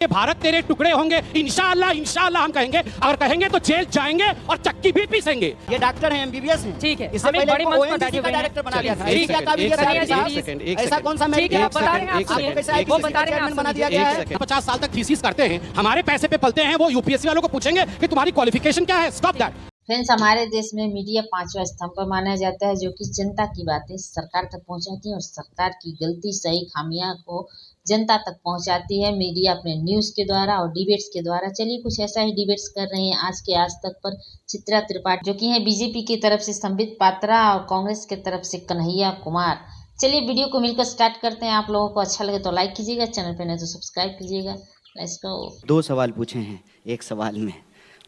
ये भारत तेरे टुकड़े होंगे, इंशाअल्लाह इंशाअल्लाह हम कहेंगे। अगर कहेंगे तो जेल जाएंगे और चक्की भी पीसेंगे। ये डॉक्टर हैं, एमबीबीएस हैं। ठीक है, इससे पहले ONGC का डायरेक्टर बना दिया था। ऐसा कौन सा मेडिकल बता रहे हैं आप, वो बता रहे हैं बना दिया गया है। 50 साल तक थीसिस करते हैं, हमारे पैसे पे पलते हैं। वो यूपीएससी वालों को पूछेंगे कि तुम्हारी क्वालिफिकेशन क्या है। Stop that. फ्रेंड्स, हमारे देश में मीडिया पांचवा स्तंभ पर माना जाता है, जो कि जनता की बातें सरकार तक पहुंचाती है और सरकार की गलती सही खामियां को जनता तक पहुंचाती है मीडिया अपने न्यूज़ के द्वारा और डिबेट्स के द्वारा। चलिए कुछ ऐसा ही डिबेट्स कर रहे हैं आज के आज तक पर चित्रा त्रिपाठी, जो कि है बीजेपी की तरफ से संबित पात्रा और कांग्रेस की तरफ से कन्हैया कुमार। चलिए वीडियो को मिलकर स्टार्ट करते हैं। आप लोगों को अच्छा लगे तो लाइक कीजिएगा, चैनल पे नहीं तो सब्सक्राइब कीजिएगा। Let's go. 2 सवाल पूछे हैं एक सवाल में।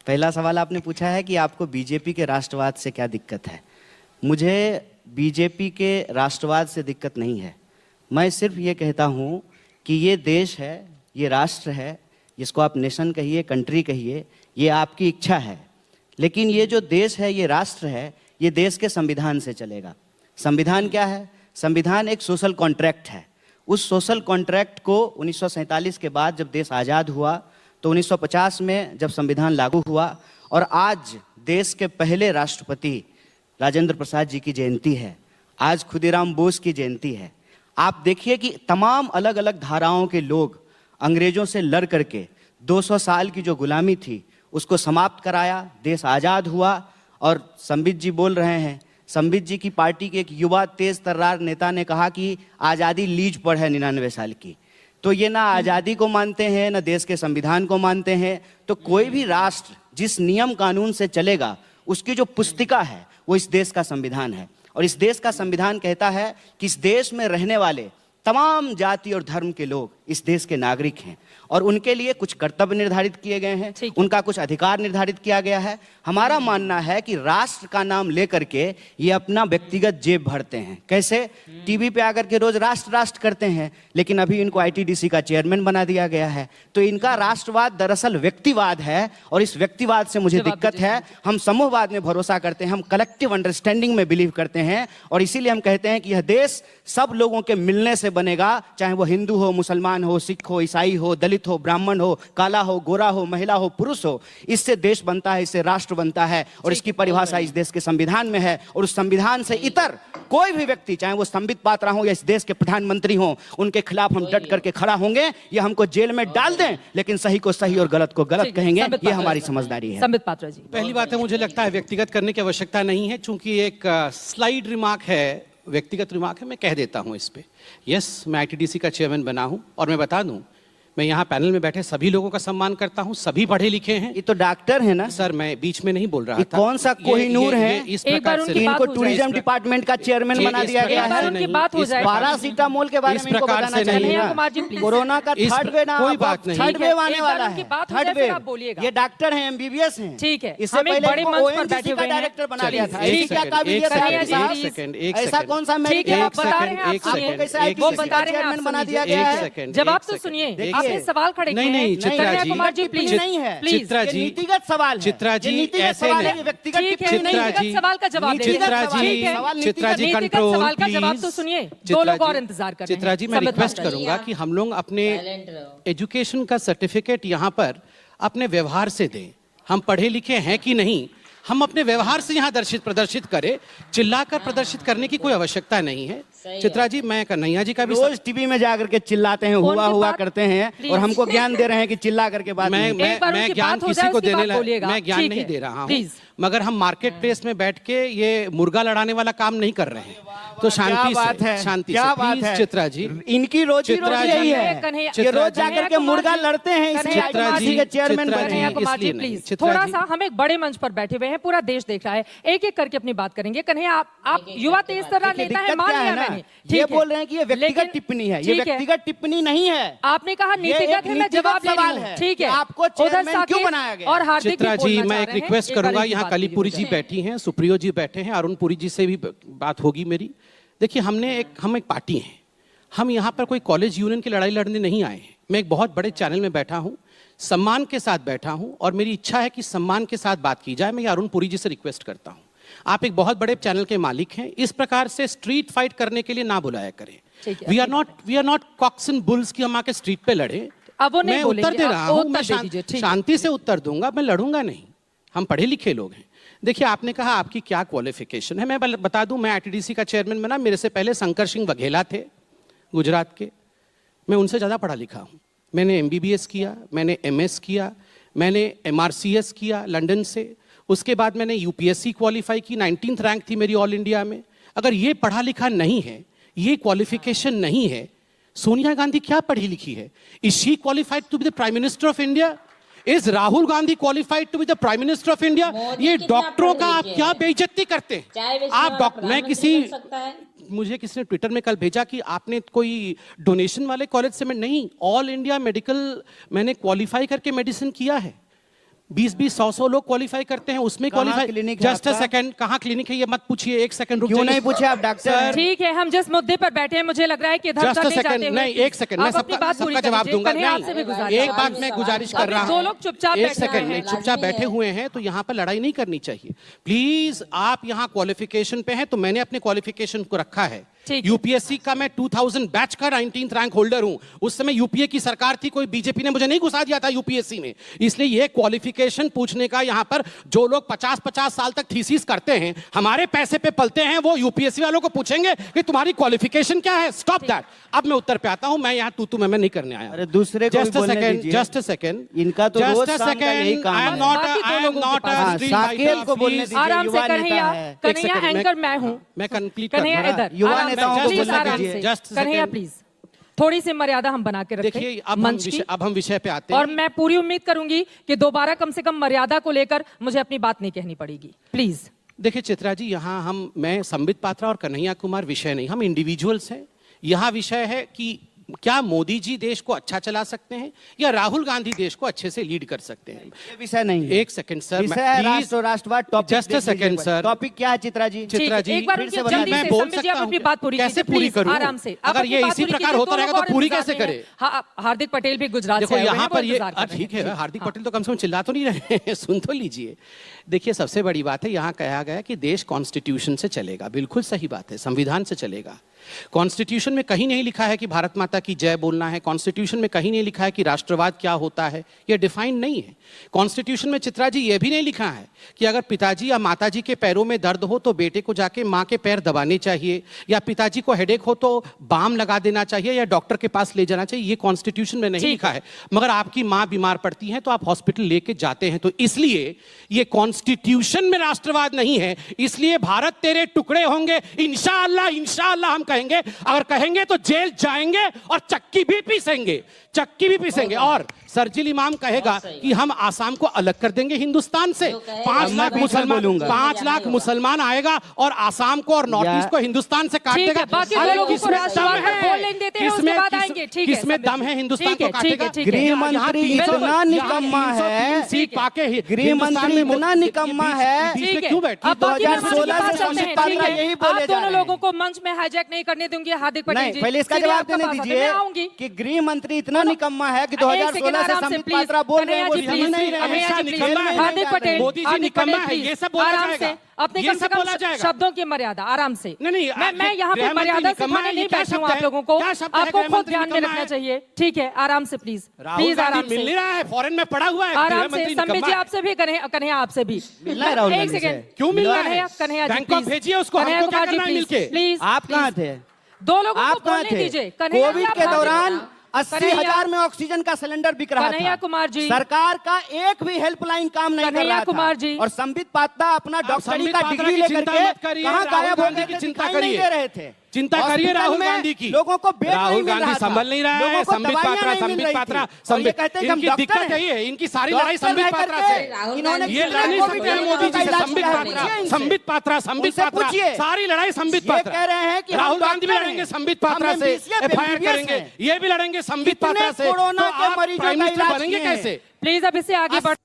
पहला सवाल आपने पूछा है कि आपको बीजेपी के राष्ट्रवाद से क्या दिक्कत है। मुझे बीजेपी के राष्ट्रवाद से दिक्कत नहीं है। मैं सिर्फ ये कहता हूँ कि ये देश है, ये राष्ट्र है, जिसको आप नेशन कहिए, कंट्री कहिए, ये आपकी इच्छा है। लेकिन ये जो देश है, ये राष्ट्र है, ये देश के संविधान से चलेगा। संविधान क्या है? संविधान एक सोशल कॉन्ट्रैक्ट है। उस सोशल कॉन्ट्रैक्ट को 1947 के बाद जब देश आज़ाद हुआ तो 1950 में जब संविधान लागू हुआ और आज देश के पहले राष्ट्रपति राजेंद्र प्रसाद जी की जयंती है, आज खुदीराम बोस की जयंती है। आप देखिए कि तमाम अलग अलग धाराओं के लोग अंग्रेजों से लड़ करके 200 साल की जो गुलामी थी उसको समाप्त कराया, देश आज़ाद हुआ। और संबित जी बोल रहे हैं, संबित जी की पार्टी के एक युवा तेज तर्रार नेता ने कहा कि आज़ादी लीज पर है 99 साल की। तो ये ना आज़ादी को मानते हैं, ना देश के संविधान को मानते हैं। तो कोई भी राष्ट्र जिस नियम कानून से चलेगा उसकी जो पुस्तिका है वो इस देश का संविधान है। और इस देश का संविधान कहता है कि इस देश में रहने वाले तमाम जाति और धर्म के लोग इस देश के नागरिक हैं और उनके लिए कुछ कर्तव्य निर्धारित किए गए हैं, उनका कुछ अधिकार निर्धारित किया गया है। हमारा मानना है कि राष्ट्र का नाम लेकर के ये अपना व्यक्तिगत जेब भरते हैं। कैसे? टीवी पे आकर के रोज राष्ट्र राष्ट्र करते हैं, लेकिन अभी इनको आईटीडीसी का चेयरमैन बना दिया गया है। तो इनका राष्ट्रवाद दरअसल व्यक्तिवाद है और इस व्यक्तिवाद से मुझे दिक्कत है। हम समूहवाद में भरोसा करते हैं, हम कलेक्टिव अंडरस्टैंडिंग में बिलीव करते हैं और इसीलिए हम कहते हैं कि यह देश सब लोगों के मिलने से बनेगा, चाहे वो हिंदू हो, मुसलमान हो, सिख हो, ईसाई हो, दलित हो, ब्राह्मण हो, काला हो, गोरा हो, महिला हो, पुरुष हो। इससे देश बनता है, इससे राष्ट्र बनता है और इसकी परिभाषा इस देश के संविधान में है। और उस संविधान से इतर कोई भी व्यक्ति, चाहे वो संबित पात्रा हो या इस देश के प्रधानमंत्री हो, उनके खिलाफ हम डट करके खड़ा होंगे। ये हमको जेल में डाल दें, लेकिन सही को सही और गलत को गलत कहेंगे। ये हमारी समझदारी है। संबित पात्रा जी, पहली बात है, मुझे लगता है व्यक्तिगत करने की आवश्यकता नहीं है, चूंकि एक स्लाइड रिमार्क है, व्यक्तिगत रिमार्क है, मैं कह देता हूं इस पे। यस, मैं आईटीडीसी का चेयरमैन बना हूं और मैं बता दूं, मैं यहाँ पैनल में बैठे सभी लोगों का सम्मान करता हूँ, सभी पढ़े लिखे हैं। ये तो डॉक्टर है ना सर, मैं बीच में नहीं बोल रहा था। कौन सा कोहिनूर है? इस प्रकार से इनको टूरिज्म डिपार्टमेंट का चेयरमैन बना दिया गया है। पैरासीटामोल के बारे में इनको बताना चाहिए। कोरोना का थर्ड वेव, कोई बात नहीं, थर्ड वेव आने वाला है। Third wave. ये डॉक्टर हैं, एमबीबीएस हैं। ठीक है, इससे पहले ONGC का डायरेक्टर बना दिया था। ऐसा कौन सा मेडिकल चेयरमैन बना दिया गया है? जवाब तो सुनिए, आपने सवाल खड़े नहीं, चित्रा जी, कुमार जी प्लीज नहीं है। चित्रा जी, नीतिगत सवाल है। चित्रा जी, ऐसे नहीं। व्यक्तिगत टिप्पणी नहीं है। नीतिगत सवाल का जवाब दे। चित्रा जी, कंट्रोल सवाल का जवाब तो सुनिए। दो लोग और इंतजार कर रहे हैं। चित्रा जी, मैं रिक्वेस्ट करूंगा कि हम लोग अपने एजुकेशन का सर्टिफिकेट यहाँ पर अपने व्यवहार से दें। हम पढ़े लिखे हैं कि नहीं, हम अपने व्यवहार से यहाँ प्रदर्शित करें। चिल्लाकर प्रदर्शित करने की कोई आवश्यकता नहीं है। चित्रा जी, मैं कन्हैया जी का भी रोज टीवी में जाकर के चिल्लाते हैं, हुआ करते हैं और हमको ज्ञान दे रहे हैं कि चिल्ला करके बात। मैं ज्ञान किसी को मैं ज्ञान नहीं दे रहा हूँ, मगर हम मार्केट प्लेस में बैठ के ये मुर्गा लड़ाने वाला काम नहीं कर रहे हैं। तो शांति से, शांति से प्लीज चित्रा जी। इनकी रोजी रोटी यही है, ये रोज जाकर के मुर्गा लड़ते हैं। चित्रा जी के चेयरमैन प्लीज थोड़ा सा, हम एक बड़े मंच पर बैठे हुए हैं, पूरा देश देख रहा है, एक एक करके अपनी बात करेंगे। कन्हैया, आप युवा तेज तर्रार नेता है, मान लिया मैंने। ये बोल रहे हैं कि ये व्यक्तिगत टिप्पणी है। ये व्यक्तिगत टिप्पणी नहीं है। आपने कहा नीतिगत है, मैं जवाब दे रही हूं। ठीक है, आपको चेयरमैन क्यों बनाया गया? और हार्दिक चित्रा जी, मैं एक रिक्वेस्ट करूंगा, यहाँ कलीपुरी जी बैठी हैं, सुप्रियो जी बैठे हैं, अरुण पुरी जी से भी बात होगी मेरी। देखिए, हम एक पार्टी हैं, हम यहाँ पर कोई कॉलेज यूनियन की लड़ाई लड़ने नहीं आए हैं। मैं एक बहुत बड़े चैनल में बैठा हूँ, सम्मान के साथ बैठा हूँ और मेरी इच्छा है कि सम्मान के साथ बात की जाए। मैं अरुण पुरी जी से रिक्वेस्ट करता हूँ, आप एक बहुत बड़े चैनल के मालिक हैं, इस प्रकार से स्ट्रीट फाइट करने के लिए ना बुलाया करें। We are not cocks and bulls की हम आके स्ट्रीट पे लड़े। अब वो नहीं मैं उत्तर बोलेंगे, दे आप रहा हूं, उत्तर मैं दे दीजिए, ठीक है। शांति से उत्तर दूंगा, मैं लड़ूंगा नहीं। हम पढ़े लिखे लोग हैं। देखिए, आपने कहा आपकी क्या क्वालिफिकेशन है। मैं बता दूं, मैं आईटीडीसी का चेयरमैन बना, मेरे से पहले शंकर सिंह वघेला थे गुजरात के। मैं उनसे ज़्यादा पढ़ा लिखा हूँ। मैंने MBBS किया, मैंने MS किया, मैंने MRCS किया लंदन से। उसके बाद मैंने UPSC क्वालिफाई की, 19th रैंक थी मेरी ऑल इंडिया में। अगर ये पढ़ा लिखा नहीं है, ये क्वालिफिकेशन नहीं है, सोनिया गांधी क्या पढ़ी लिखी है? Is she qualified to be the prime minister of India? Is Rahul Gandhi qualified to be the prime minister of India? Modi ये कितना डॉक्टरों का पढ़े आप लिखे क्या हैं? बेइज्जती करते हैं? चाहे वे आप हमारा मैं प्रधानमंत्री किसी बन सकता है। मुझे किसी ने ट्विटर में कल भेजा कि आपने कोई डोनेशन वाले कॉलेज से। मैं नहीं, ऑल इंडिया मेडिकल मैंने क्वालिफाई करके मेडिसिन किया है। 20-20, 100-100 लोग क्वालिफाई करते हैं, उसमें कहाँ क्वालिफाई। क्लिनिक है जस्ट अ आपका? सेकंड, कहाँ क्लिनिक है ये मत पूछिए, एक सेकंड रुक क्यों जाइए। नहीं पूछे आप डॉक्टर हैं? ठीक है, हम जिस मुद्दे पर बैठे हैं मुझे लग रहा है कि इधर जस्ट उधर अ नहीं जाते सेकंड, हुए नहीं एक सेकंड, मैं आप अपनी सबका बात पूरी सबका कर जवाब लीजिए। दूंगा। कन्हैया, आपसे भी गुजारिश नहीं, है। एक बात मैं गुजारिश कर अभी रहा दो हूं। लोग चुपचाप एक बैठे सेकंड, हुए नहीं हैं। चुपचाप बैठे हुए हैं तो यहाँ पर लड़ाई नहीं करनी चाहिए प्लीज। आप यहाँ क्वालिफिकेशन पे हैं तो मैंने अपने क्वालिफिकेशन को रखा है। ठीक है। यूपीएससी का मैं 2000 बैच का 19th रैंक होल्डर हूं। उस समय यूपीए की सरकार थी, कोई बीजेपी ने मुझे नहीं घुसा दिया था यूपीएससी में। इसलिए ये क्वालिफिकेशन पूछने का यहाँ पर जो लोग 50-50 साल तक थीसिस करते हैं, हमारे पैसे पे पलते हैं, वो यूपीएससी वालों को पूछेंगे कि तुम्हारी क्वालिफिकेशन क्या है। Stop that. अब मैं उत्तर पे आता हूं। मैं यहाँ तू मैं नहीं करने आया। अरे दूसरे को भी जस्ट अ बोलने सेकंड, दीजिए। जस्ट अ सेकंड, इनका तो रोज शाम का यही काम आई एम है। नॉट बाकी दो लोगों के पास। हाँ, साकेत को बोलने दीजिए, आराम से युवा नेता कन्हैया, है। कन्हैया सेकंड, एंकर मैं हूँ। मैं कंप्लीट कन्हैया इधर, युवा आराम से, नेताओं को प्लीज बोलने आराम दीजिए। से। Just a Kanhaiya second. Please, थोड़ी सी मर्यादा हम बना के रखें देखिए, मंच की। अब हम विषय पे आते और हैं। मैं पूरी उम्मीद करूंगी कि दोबारा कम से कम मर्यादा को लेकर मुझे अपनी बात नहीं कहनी पड़ेगी, प्लीज। देखिए चित्रा जी, यहाँ मैं संबित पात्रा और कन्हैया कुमार विषय नहीं, हम इंडिविजुअल्स हैं। यहाँ विषय है कि क्या मोदी जी देश को अच्छा चला सकते हैं या राहुल गांधी देश को अच्छे से लीड कर सकते हैं। ये विषय नहीं है। एक सेकंड सर, विषय है राष्ट्र और राष्ट्रवाद। Topic just a second sir. Topic क्या है चित्रा जी? चित्रा जी, एक बार फिर उनकी से बता जल्दी दीजिए। से मैं बोल संबित जी, सकता आप हूं अपनी क्या? बात पूरी कैसे कीजिए, पूरी प्लीज, करूं? आराम से। आप अगर अपनी ये बात इसी पूरी प्रकार कीजिए, होता दो रहेगा लोग तो और पूरी इंतजार कैसे में करे? हैं। हाँ, हार्दिक पटेल भी गुजरात देखो से आए हुए यहाँ हैं, वो पर ये इंतजार कर रहे ठीक हैं। है, हार्दिक पटेल तो कम से कम चिल्ला तो नहीं रहे हैं, सुन तो लीजिए। देखिए, सबसे बड़ी बात है, यहाँ कहा गया कि देश कॉन्स्टिट्यूशन से चलेगा। बिल्कुल सही बात है, संविधान से चलेगा। कॉन्स्टिट्यूशन में कहीं नहीं लिखा है कि भारत माता की जय बोलना है। कॉन्स्टिट्यूशन में कहीं नहीं लिखा है कि राष्ट्रवाद क्या होता है, यह डिफाइंड नहीं है। कॉन्स्टिट्यूशन में चित्रा जी यह भी नहीं लिखा है कि अगर पिताजी या माताजी के पैरों में दर्द हो तो बेटे को जाके माँ के पैर दबाने चाहिए, या पिताजी को हेडेक हो तो बाम लगा देना चाहिए या डॉक्टर के पास ले जाना चाहिए। ये कॉन्स्टिट्यूशन में नहीं लिखा है। मगर आपकी माँ बीमार पड़ती है तो आप हॉस्पिटल लेके जाते हैं। तो इसलिए ये कॉन्स्टिट्यूशन में राष्ट्रवाद नहीं है। इसलिए भारत तेरे टुकड़े होंगे इंशाअल्लाह, इंशाअल्लाह हम कहेंगे। अगर कहेंगे तो जेल जाएंगे और चक्की भी पीसेंगे, चक्की भी पीसेंगे। और सरजिल इमाम कहेगा कि हम आसाम को अलग कर देंगे हिंदुस्तान से। 5 लाख मुसलमान, 5 लाख मुसलमान आएगा और आसाम को और नॉर्थ ईस्ट को हिंदुस्तान से काट ठीक है, देगा। बाकी अरे दो लोगों को किसमें राष्ट्रवाद दम पर है? बोलने देते हैं, उसके बाद आएंगे। ठीक है, किसमें दम है हिंदुस्तान को काटेगा? गृह मंत्री इतना निकम्मा है, सीट पाके गृह मंत्री इतना निकम्मा है। बीच में ठीक है, क्यों बैठी? अब बाकी 2016 बात से चलते हैं, संबित पात्रा ठीक है। यही बोले आप जा दोनों रहे हैं। लोगों को मंच में हाईजैक नहीं करने दूंगी हार्दिक पटेल नहीं, जी। पहले इसका सीधे जवाब आपका देने पास आते हैं, दीजिए मैं आऊंगी। कि गृह मंत्री इतना निकम्मा है कि एक सेकंड 2016 से आराम से, संबित प्लीज। पात्रा बोल रहे हैं वो कन्हैया जी, समझ नहीं प्लीज, रहे कन्हैया हैं। जी, निकम्मा प्लीज। है। हार्दिक पटेल, मोदी जी हार्दिक निकम्मा पटेल, है, प्लीज, ये सब बोला आराम जाएगा। से, अपने ये कम से सब कम बोला जाएगा। शब्दों की मर्यादा, आराम से। नहीं, मैं यहाँ पे गृह मंत्री मर्यादा निकम्मा सिखाने है, नहीं ये क्या बैठी हूँ शब्द आप है? लोगों को। क्या शब्द है? आपको गृह खुद मंत्री ध्यान में निकम्मा रखना है। चाहिए। ठीक है, आराम से प्लीज, राहुल प्लीज आराम गांधी मिल से, रहा है, फॉरेन में पड़ा हुआ है। आराम गृह से। मंत्री संबित निकम्मा जी है। आपसे भी, कन्हैया आपसे भी। मिलना है राहुल एक गांधी से। सेकंड, क्यों मिल रहा है? Kanhaiya ji, Bangkok please. भेजिए उसको, कन्हैया हमको क्या कुमार जी, करना है प्लीज, मिलके? प्लीज, आप कहाँ प्लीज। थे? दो लोगों आप को कहाँ बोलने थे? दीजिए। कन्हैया जी, कोविड आप के बात दौरान करिए। 80,000 में ऑक्सीजन का सिलेंडर बिक रहा कन्हैया था। कुमार जी। सरकार का एक भी हेल्पलाइन काम नहीं कर कन्हैया रहा था। कुमार जी। और संबित पात्रा अपना डॉक्टरी संबित का पात्रा डिग्री की लेकर चिंता के मत करिए, कहाँ राहुल गायब हो गांधी गए की थे, चिंता दिखाई नहीं करिए। दे रहे थे। चिंता करिए हॉस्पिटल राहुल में गांधी की। लोगों को बेड नहीं राहुल मिल गांधी रहा था। संभल नहीं रहा है। लोगों को संबित दवाइयां पात्रा, नहीं मिल संबित रही पात्रा, थी। और ये संबित, कहते हैं कि हम इनकी डॉक्टर दिक्कत हैं। यही है, इनकी सारी लड़ाई डॉक्टर संबित है पात्रा करके से। इन्होंने ये कितने लड़ नहीं कोविड सकते के मोदी जी से। इलाज संबित कराया? पात्रा, पूछिए इनसे। संबित पात्रा, संबित उनसे पात्रा, पूछिए। सारी लड़ाई संबित ये पात्रा। कह रहे हैं कि हम राहुल गांधी भी डॉक्टर लड़ेंगे हैं। संबित पात्रा हम से, MBBS FIR हैं। करेंगे। ये भी लड़ेंगे संबित कितने पात्रा से। कोरोना तो के आप मरीजों प्राइम का मिनिस्टर इलाज बनेंगे किए हैं। कैसे? प्लीज अब इससे आगे बढ़।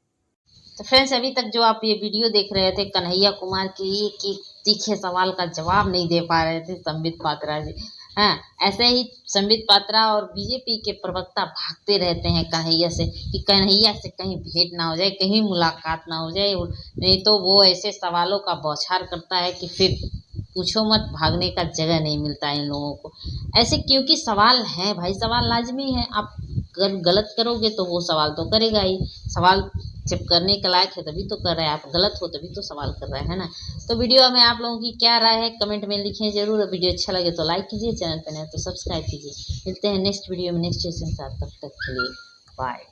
तो फ्रेंड्स, अभी तक जो आप ये वीडियो देख रहे थे, कन्हैया कुमार की एक एक तीखे सवाल का जवाब नहीं दे पा रहे थे संबित पात्रा जी। हाँ, ऐसे ही संबित पात्रा और बीजेपी के प्रवक्ता भागते रहते हैं कन्हैया से कि कन्हैया से कहीं भेंट ना हो जाए, कहीं मुलाकात ना हो जाए, नहीं तो वो ऐसे सवालों का बौछार करता है कि फिर पूछो मत, भागने का जगह नहीं मिलता इन लोगों को। ऐसे क्योंकि सवाल हैं भाई, सवाल लाजमी है। आप गलत करोगे तो वो सवाल तो करेगा ही। सवाल जब करने के लायक है तभी तो कर रहा है, आप गलत हो तभी तो सवाल कर रहा है ना। तो वीडियो में आप लोगों की क्या राय है कमेंट में लिखें जरूर। वीडियो अच्छा लगे तो लाइक कीजिए, चैनल पर नए तो सब्सक्राइब कीजिए। मिलते हैं नेक्स्ट वीडियो में नेक्स्ट सेशन के साथ, तब तक के लिए बाय।